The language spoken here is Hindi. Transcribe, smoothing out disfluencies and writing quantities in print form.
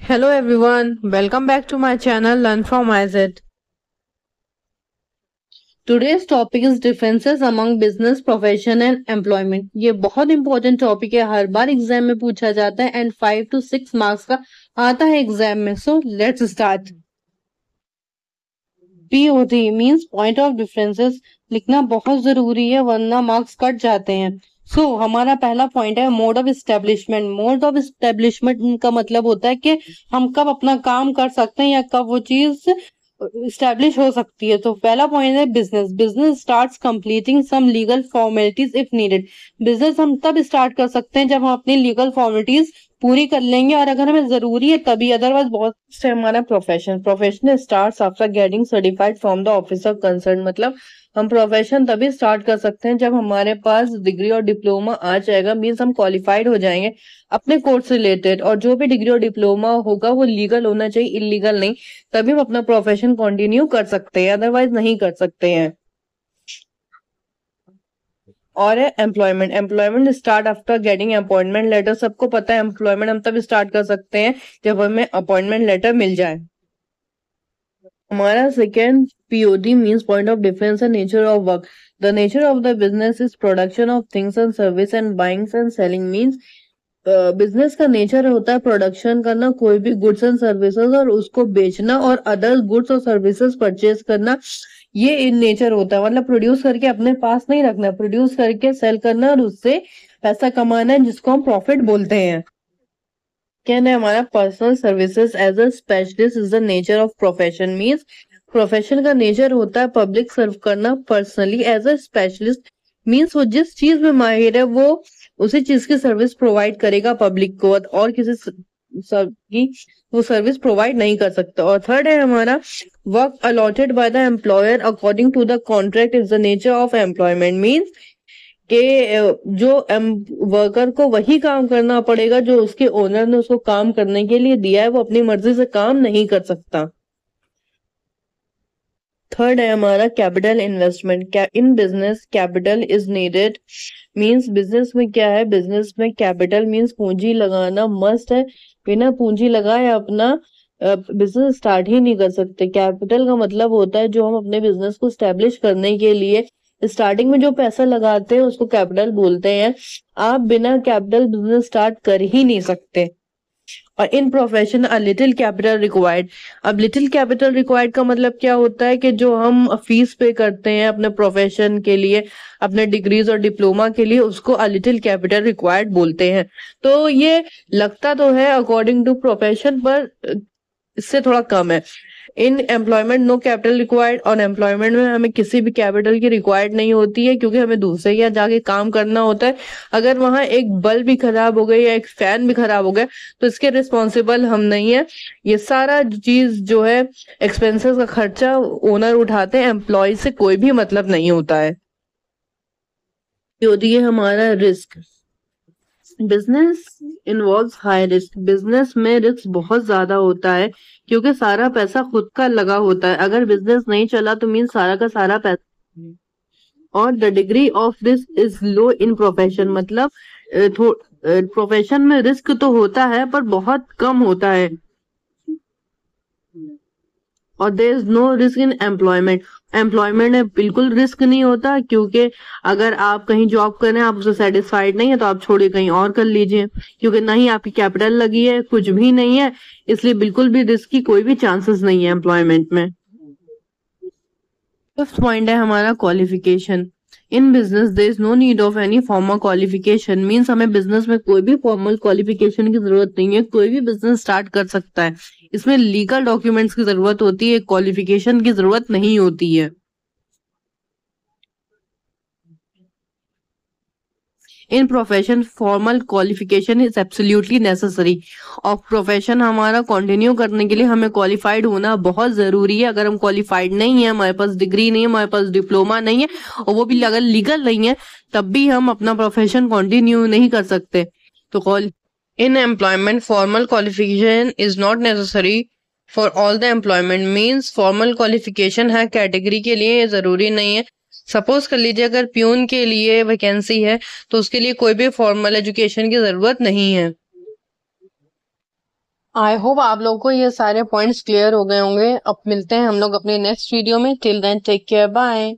Hello everyone, welcome back to my channel Learn from IZ. Today's topic is differences among business, profession and employment. ये बहुत इंपॉर्टेंट टॉपिक है, हर बार एग्जाम में पूछा जाता है एंड 5 to 6 मार्क्स का आता है एग्जाम में. So let's start. POD means point of differences लिखना बहुत जरूरी है वरना मार्क्स कट जाते हैं. हमारा पहला पॉइंट है mode of establishment. Mode of establishment का मतलब होता है कि हम कब अपना काम कर सकते हैं या कब वो चीज स्टैब्लिश हो सकती है. तो पहला पॉइंट है business. Business starts completing some legal formalities if needed. Business हम तब स्टार्ट कर सकते हैं जब हम अपनी लीगल फॉर्मेलिटीज पूरी कर लेंगे और अगर हमें जरूरी है तभी, अदरवाइज बहुत से. हमारा profession. Profession starts after getting certified from the officer concern. मतलब हम प्रोफेशन तभी स्टार्ट कर सकते हैं जब हमारे पास डिग्री और डिप्लोमा आ जाएगा. मीन्स हम क्वालिफाइड हो जाएंगे अपने कोर्स से रिलेटेड, और जो भी डिग्री और डिप्लोमा होगा वो लीगल होना चाहिए, इलीगल नहीं. तभी हम अपना प्रोफेशन कंटिन्यू कर सकते हैं, अदरवाइज नहीं कर सकते हैं. और है employment. Employment start after getting appointment letter. सबको पता है एम्प्लॉयमेंट हम तब स्टार्ट कर सकते हैं जब हमें अपॉइंटमेंट लेटर मिल जाए. हमारा second POD means point of difference and nature of work. The nature of the business is production of things and service and buying and selling. Means business का नेचर होता है प्रोडक्शन करना, कोई भी गुड्स एंड सर्विसेज, और उसको बेचना और अदर गुड्स और सर्विसेज परचेज करना. ये इन नेचर होता है. मतलब प्रोड्यूस करके अपने पास नहीं रखना, प्रोड्यूस करके सेल करना और उससे पैसा कमाना है, जिसको हम प्रॉफिट बोलते हैं. कहना है हमारा personal services as a specialist is the nature of profession. Means profession का नेचर होता है पब्लिक सर्व करना personally as a specialist. Means वो जिस चीज में माहिर है वो उसी चीज की सर्विस प्रोवाइड करेगा पब्लिक को, और किसी की वो सर्विस प्रोवाइड नहीं कर सकता. और थर्ड है हमारा work allotted by the employer according to the contract is the nature of employment. Means कि जो वर्कर को वही काम करना पड़ेगा जो उसके ओनर ने उसको काम करने के लिए दिया है, वो अपनी मर्जी से काम नहीं कर सकता. थर्ड है हमारा capital investment. In business capital is needed. Means business में क्या है, बिजनेस में कैपिटल मींस पूंजी लगाना मस्ट है. बिना पूंजी लगाए अपना बिजनेस स्टार्ट ही नहीं कर सकते. कैपिटल का मतलब होता है जो हम अपने बिजनेस को स्टैब्लिश करने के लिए स्टार्टिंग में जो पैसा लगाते हैं उसको कैपिटल बोलते हैं. आप बिना कैपिटल बिजनेस स्टार्ट कर ही नहीं सकते. और इन profession a little capital required. अब लिटिल कैपिटल रिक्वायर्ड का मतलब क्या होता है कि जो हम फीस पे करते हैं अपने प्रोफेशन के लिए, अपने डिग्रीज और डिप्लोमा के लिए, उसको अ लिटिल कैपिटल रिक्वायर्ड बोलते हैं. तो ये लगता तो है अकॉर्डिंग टू प्रोफेशन, पर इससे थोड़ा कम है. In employment no capital required. और एम्प्लॉयमेंट में हमें किसी भी कैपिटल की रिक्वायर्ड नहीं होती है, क्योंकि हमें दूसरे यहाँ जाके काम करना होता है. अगर वहां एक बल्ब भी खराब हो गई या एक फैन भी खराब हो गया तो इसके रिस्पॉन्सिबल हम नहीं है. ये सारा चीज जो है एक्सपेंसेस का खर्चा ओनर उठाते हैं, एम्प्लॉय से कोई भी मतलब नहीं होता है. ये होती है हमारा risk. Business involves high risk. Business में रिस्क बहुत ज्यादा होता है क्योंकि सारा पैसा खुद का लगा होता है. अगर बिजनेस नहीं चला तो मीन सारा का सारा पैसा. और the degree of risk is low in profession. मतलब प्रोफेशन में रिस्क तो होता है पर बहुत कम होता है. और there is no risk in employment. Employment में बिल्कुल रिस्क नहीं होता, क्योंकि अगर आप कहीं जॉब कर रहे हैं, आप उससे सेटिस्फाइड नहीं है तो आप छोड़िए कहीं और कर लीजिए, क्योंकि ना ही आपकी कैपिटल लगी है, कुछ भी नहीं है, इसलिए बिल्कुल भी रिस्क की कोई भी चांसेस नहीं है एम्प्लॉयमेंट में. फिफ्थ पॉइंट है हमारा qualification. In business there is no need of any formal qualification. Means हमें बिजनेस में कोई भी फॉर्मल क्वालिफिकेशन की जरूरत नहीं है, कोई भी बिजनेस स्टार्ट कर सकता है. इसमें लीगल डॉक्यूमेंट्स की जरूरत होती है, क्वालिफिकेशन की जरूरत नहीं होती है. इन profession formal qualification is absolutely necessary. और प्रोफेशन हमारा कंटिन्यू करने के लिए हमें क्वालिफाइड होना बहुत जरूरी है. अगर हम क्वालिफाइड नहीं है, हमारे पास डिग्री नहीं है, हमारे पास डिप्लोमा नहीं है, और वो भी अगर लीगल नहीं है, तब भी हम अपना प्रोफेशन कंटिन्यू नहीं कर सकते. तो in employment formal qualification is not necessary for all the employment. Means formal qualification है कैटेगरी के लिए, ये जरूरी नहीं है. सपोज कर लीजिए अगर प्यून के लिए वैकेंसी है तो उसके लिए कोई भी फॉर्मल एजुकेशन की जरूरत नहीं है. आई होप आप लोगों को ये सारे पॉइंट्स क्लियर हो गए होंगे। अब मिलते हैं हम लोग अपने नेक्स्ट वीडियो में। Till then take care, bye.